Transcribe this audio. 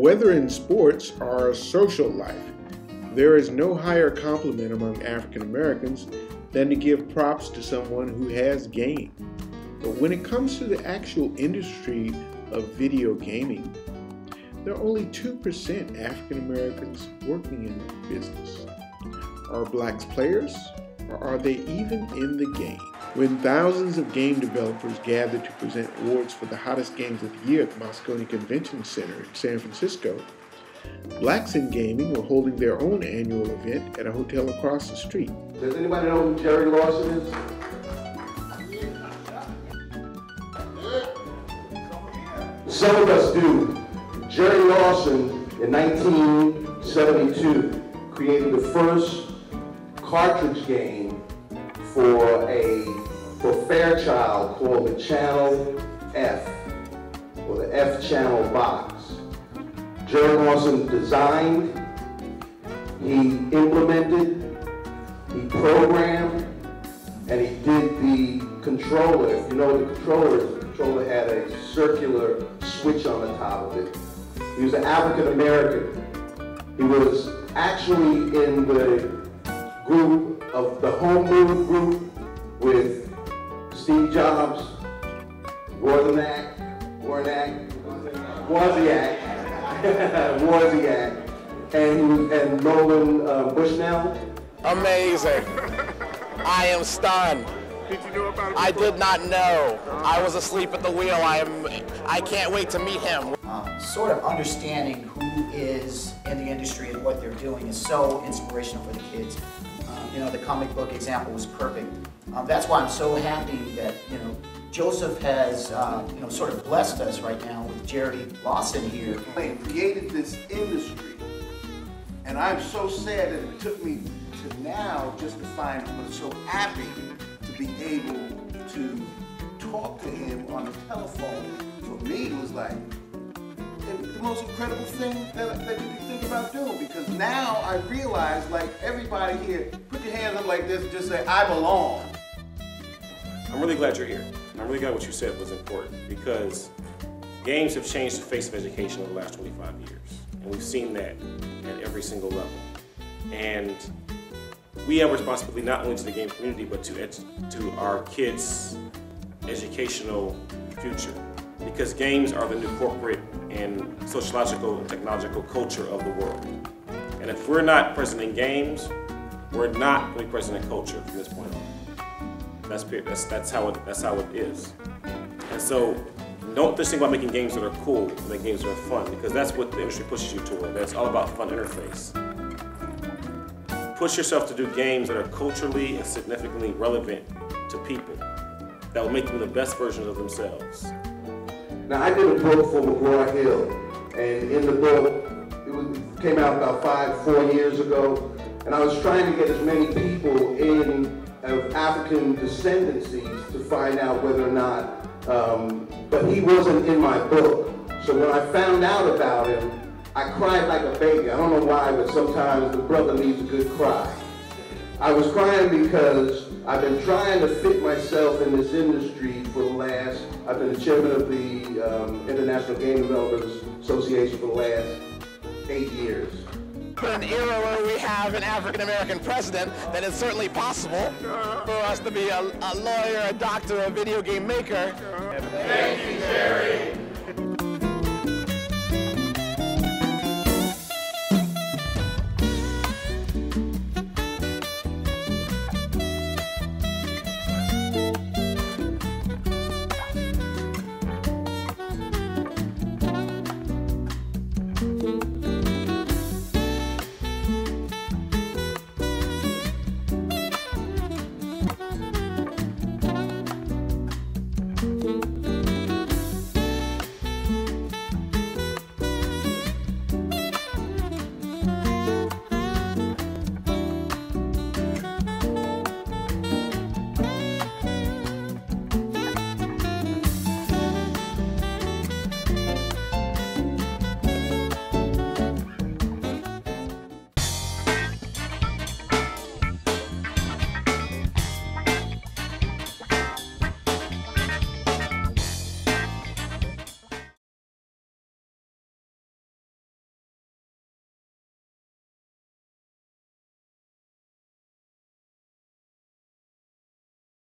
Whether in sports or social life, there is no higher compliment among African Americans than to give props to someone who has game. But when it comes to the actual industry of video gaming, there are only 2% African Americans working in the business. Are blacks players, or are they even in the game? When thousands of game developers gathered to present awards for the hottest games of the year at the Moscone Convention Center in San Francisco, blacks in gaming were holding their own annual event at a hotel across the street. Does anybody know who Jerry Lawson is? Some of us do. Jerry Lawson, in 1972, created the first cartridge game for Fairchild called the Channel F, or the F Channel box. Jerry Lawson designed, he implemented, he programmed, and he did the controller. If you know what the controller is, the controller had a circular switch on the top of it. He was an African American. He was actually in the group of the homebrew group with Steve Jobs, Wozniak, and Nolan Bushnell. Amazing. I am stunned. Did you know about it? I did not know. I was asleep at the wheel. I can't wait to meet him. Sort of understanding who is in the industry and what they're doing is so inspirational for the kids. You know, the comic book example was perfect. That's why I'm so happy that, you know, Joseph has, you know, sort of blessed us right now with Jerry Lawson here. They created this industry, and I'm so sad that it took me to now just to find, but so happy to be able to talk to him on the telephone. For me, it was like the most incredible thing that you can think about doing, because now I realize, like, everybody here, put your hands up like this and just say, I belong. I'm really glad you're here. I'm really glad what you said was important, because games have changed the face of education over the last 25 years. And we've seen that at every single level. And we have a responsibility not only to the game community, but to our kids' educational future. Because games are the new corporate and sociological and technological culture of the world. And if we're not present in games, we're not going to be present in culture from this point on. That's how it is. And so don't just think about making games that are cool, make games that are fun, because that's what the industry pushes you toward. That's all about fun interface. Push yourself to do games that are culturally and significantly relevant to people, that will make them the best versions of themselves. Now, I did a book for McGraw-Hill, and in the book, it came out about 4 years ago, and I was trying to get as many people in of African descendancies to find out whether or not, but he wasn't in my book. So when I found out about him, I cried like a baby. I don't know why, but sometimes the brother needs a good cry. I was crying because I've been trying to fit myself in this industry for the last, I've been the chairman of the International Game Developers Association for the last 8 years. In an era where we have an African-American president, that it's certainly possible for us to be a lawyer, a doctor, a video game maker. Thank you, Jerry.